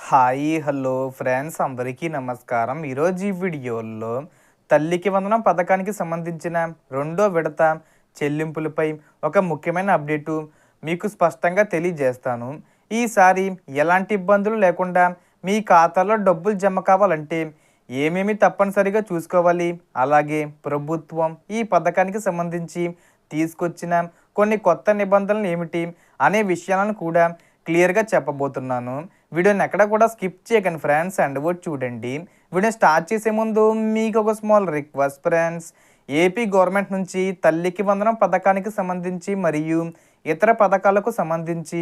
Hi hello friends అందరికీ నమస్కారం. ఈరోజు ఈ వీడియోలో తల్లికి వందనం పథకానికి సంబంధించిన రెండో విడత చెల్లింపులపై ఒక ముఖ్యమైన అప్డేటు మీకు స్పష్టంగా తెలియజేస్తాను. ఈసారి ఎలాంటి ఇబ్బందులు లేకుండా మీ ఖాతాలో డబ్బులు జమ కావాలంటే ఏమేమి తప్పనిసరిగా చూసుకోవాలి, అలాగే ప్రభుత్వం ఈ పథకానికి సంబంధించి తీసుకొచ్చిన కొన్ని కొత్త నిబంధనలు ఏమిటి అనే విషయాలను కూడా క్లియర్గా చెప్పబోతున్నాను. వీడియోని ఎక్కడ కూడా స్కిప్ చేయకండి ఫ్రెండ్స్, అండ్ కూడా చూడండి. వీడియో స్టార్ట్ చేసే ముందు మీకు ఒక small request friends. AP government నుంచి తల్లికి వందనం పథకానికి సంబంధించి మరియు ఇతర పథకాలకు సంబంధించి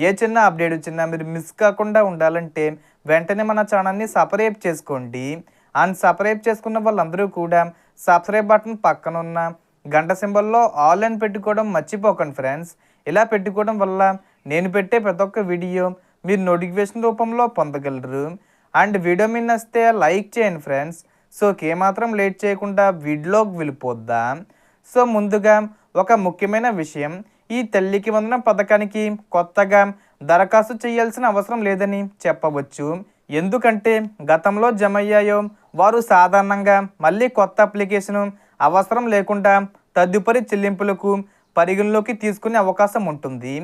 ఏ చిన్న అప్డేట్ వచ్చినా మీరు మిస్ కాకుండా ఉండాలంటే వెంటనే మన ఛానల్ని సబ్స్క్రైబ్ చేసుకోండి. అండ్ సబ్స్క్రైబ్ చేసుకున్న వాళ్ళందరూ కూడా సబ్స్క్రైబ్ బటన్ పక్కన ఉన్న గంట సింబల్లో ఆల్ అని పెట్టుకోవడం మర్చిపోకండి ఫ్రెండ్స్. ఇలా పెట్టుకోవడం వల్ల నేను పెట్టే ప్రతి ఒక్క వీడియో మీరు నోటిఫికేషన్ రూపంలో పొందగలరు. అండ్ వీడియో మీద నచ్చితే లైక్ చేయండి ఫ్రెండ్స్. సో ఏమాత్రం లేట్ చేయకుండా వీడియోకి వెళ్ళిపోద్దాం. సో ముందుగా ఒక ముఖ్యమైన విషయం, ఈ తల్లికి వందనం పథకానికి కొత్తగా దరఖాస్తు చేయాల్సిన అవసరం లేదని చెప్పవచ్చు. ఎందుకంటే గతంలో జమ అయ్యాయో వారు సాధారణంగా మళ్ళీ కొత్త అప్లికేషన్ అవసరం లేకుండా తదుపరి చెల్లింపులకు పరిగణలోకి తీసుకునే అవకాశం ఉంటుంది.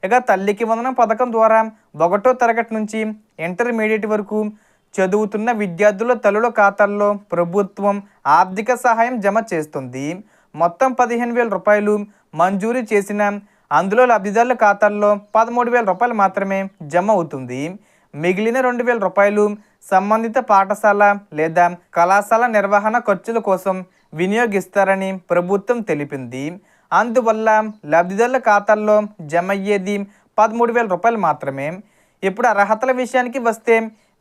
ఇక తల్లికి వందనం పథకం ద్వారా 1వ తరగతి నుంచి ఇంటర్మీడియట్ వరకు చదువుతున్న విద్యార్థుల తల్లుల ఖాతాల్లో ప్రభుత్వం ఆర్థిక సహాయం జమ చేస్తుంది. మొత్తం 15,000 రూపాయలు మంజూరు చేసిన అందులో లబ్ధిదారుల ఖాతాల్లో 13,000 రూపాయలు మాత్రమే జమ అవుతుంది. మిగిలిన 2,000 రూపాయలు సంబంధిత పాఠశాల లేదా కళాశాల నిర్వహణ ఖర్చుల కోసం వినియోగిస్తారని ప్రభుత్వం తెలిపింది. అందువల్ల లబ్ధిదారుల ఖాతాల్లో జమ అయ్యేది 13,000 రూపాయలు మాత్రమే. ఇప్పుడు అర్హతల విషయానికి వస్తే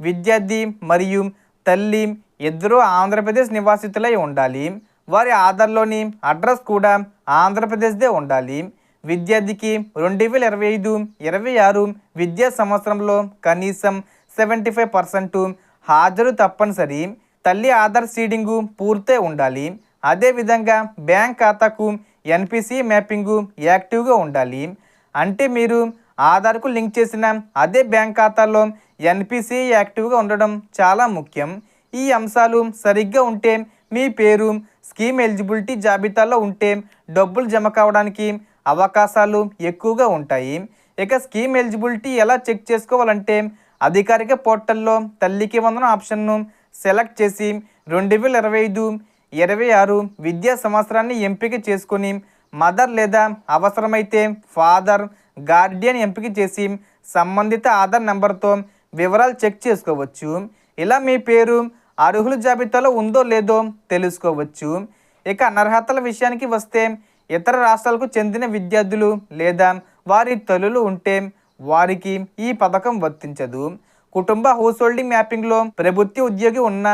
విద్యార్థి మరియు తల్లి ఇద్దరూ ఆంధ్రప్రదేశ్ నివాసితులై ఉండాలి. వారి ఆధార్లోని అడ్రస్ కూడా ఆంధ్రప్రదేశ్దే ఉండాలి. విద్యార్థికి 2025-26 విద్యా సంవత్సరంలో కనీసం 75% హాజరు తప్పనిసరి. తల్లి ఆధార్ సీడింగు పూర్తే ఉండాలి. అదేవిధంగా బ్యాంక్ ఖాతాకు ఎన్పిసి మ్యాపింగు యాక్టివ్గా ఉండాలి. అంటే మీరు ఆధార్కు లింక్ చేసిన అదే బ్యాంక్ ఖాతాలో ఎన్పిసి యాక్టివ్గా ఉండడం చాలా ముఖ్యం. ఈ అంశాలు సరిగ్గా ఉంటే మీ పేరు స్కీమ్ ఎలిజిబిలిటీ జాబితాలో ఉంటే డబ్బులు జమ కావడానికి అవకాశాలు ఎక్కువగా ఉంటాయి. ఇక స్కీమ్ ఎలిజిబిలిటీ ఎలా చెక్ చేసుకోవాలంటే అధికారిక పోర్టల్లో తల్లికి వందనం ఆప్షన్ను సెలెక్ట్ చేసి 2025-26 విద్యా సంవత్సరాన్ని ఎంపిక చేసుకొని మదర్ లేదా అవసరమైతే ఫాదర్ గార్డియన్ ఎంపిక చేసి సంబంధిత ఆధార్ నెంబర్తో వివరాలు చెక్ చేసుకోవచ్చు. ఇలా మీ పేరు అర్హుల జాబితాలో ఉందో లేదో తెలుసుకోవచ్చు. ఇక అనర్హతల విషయానికి వస్తే ఇతర రాష్ట్రాలకు చెందిన విద్యార్థులు లేదా వారి తల్లులు ఉంటే వారికి ఈ పథకం వర్తించదు. కుటుంబ హౌస్ హోల్డింగ్ మ్యాపింగ్లో ప్రభుత్వ ఉద్యోగి ఉన్నా,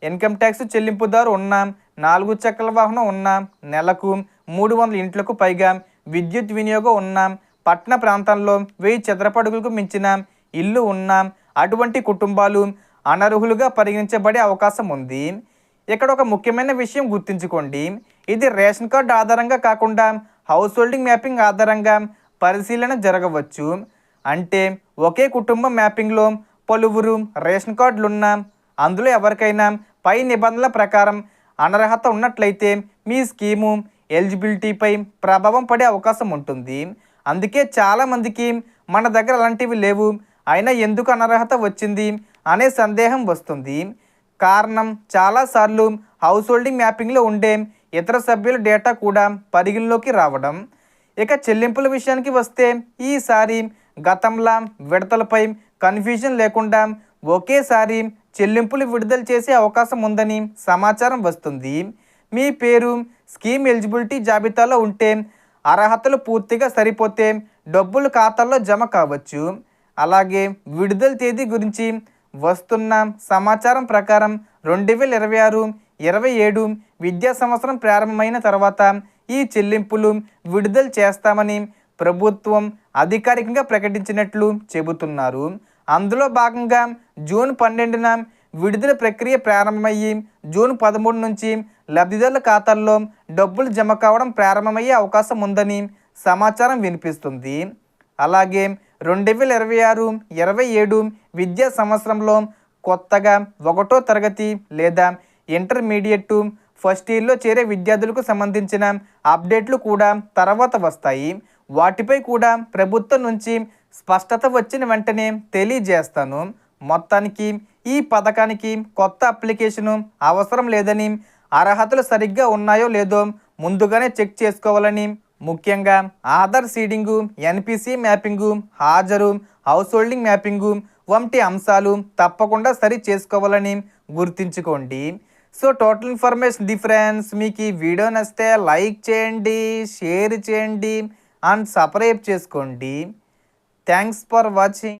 ఇన్కమ్ ట్యాక్స్ చెల్లింపుదారు ఉన్నా, 4 చక్రాల వాహనం ఉన్నా, నెలకు 300 ఇంట్లకు పైగా విద్యుత్ వినియోగం ఉన్నా, పట్టణ ప్రాంతాల్లో 1000 చదరపు అడుగులకు మించిన ఇల్లు ఉన్నా అటువంటి కుటుంబాలు అనర్హులుగా పరిగణించబడే అవకాశం ఉంది. ఇక్కడ ఒక ముఖ్యమైన విషయం గుర్తుంచుకోండి, ఇది రేషన్ కార్డు ఆధారంగా కాకుండా హౌస్ హోల్డింగ్ మ్యాపింగ్ ఆధారంగా పరిశీలన జరగవచ్చు. అంటే ఒకే కుటుంబం మ్యాపింగ్లో పలువురు రేషన్ కార్డులున్నా అందులో ఎవరికైనా పై నిబంధనల ప్రకారం అనర్హత ఉన్నట్లయితే మీ స్కీము ఎలిజిబిలిటీపై ప్రభావం పడే అవకాశం ఉంటుంది. అందుకే చాలామందికి మన దగ్గర అలాంటివి లేవు, అయినా ఎందుకు అనర్హత వచ్చింది అనే సందేహం వస్తుంది. కారణం చాలాసార్లు హౌస్ హోల్డింగ్ మ్యాపింగ్లో ఉండే ఇతర సభ్యుల డేటా కూడా పరిగణలోకి రావడం. ఇక చెల్లింపుల విషయానికి వస్తే ఈసారి గతంలా విడతలపై కన్ఫ్యూజన్ లేకుండా ఒకేసారి చెల్లింపులు విడుదల చేసే అవకాశం ఉందని సమాచారం వస్తుంది. మీ పేరు స్కీమ్ ఎలిజిబిలిటీ జాబితాలో ఉంటే అర్హతలు పూర్తిగా సరిపోతే డబ్బులు ఖాతాల్లో జమ కావచ్చు. అలాగే విడుదల తేదీ గురించి వస్తున్న సమాచారం ప్రకారం 2026-27 విద్యా సంవత్సరం ప్రారంభమైన తర్వాత ఈ చెల్లింపులు విడుదల చేస్తామని ప్రభుత్వం అధికారికంగా ప్రకటించినట్లు చెబుతున్నారు. అందులో భాగంగా జూన్ 12న విడుదల ప్రక్రియ ప్రారంభమయ్యి జూన్ 13 నుంచి లబ్ధిదారుల ఖాతాల్లో డబ్బులు జమ కావడం ప్రారంభమయ్యే అవకాశం ఉందని సమాచారం వినిపిస్తుంది. అలాగే 2026-27 విద్యా సంవత్సరంలో కొత్తగా 1వ తరగతి లేదా ఇంటర్మీడియట్ ఫస్ట్ ఇయర్లో చేరే విద్యార్థులకు సంబంధించిన అప్డేట్లు కూడా తర్వాత వస్తాయి. వాటిపై కూడా ప్రభుత్వం నుంచి స్పష్టత వచ్చిన వెంటనే తెలియజేస్తాను. మొత్తానికి ఈ పథకానికి కొత్త అప్లికేషను అవసరం లేదని, అర్హతలు సరిగ్గా ఉన్నాయో లేదో ముందుగానే చెక్ చేసుకోవాలని, ముఖ్యంగా ఆధార్ సీడింగు, ఎన్పిసి మ్యాపింగు, హాజరు, హౌస్ హోల్డింగ్ మ్యాపింగు వంటి అంశాలు తప్పకుండా సరి చేసుకోవాలని గుర్తుంచుకోండి. So total information difference. మీకు ఈ వీడియో నచ్చితే లైక్ చేయండి, షేర్ చేయండి అండ్ సబ్స్క్రైబ్ చేసుకోండి. Thanks for watching.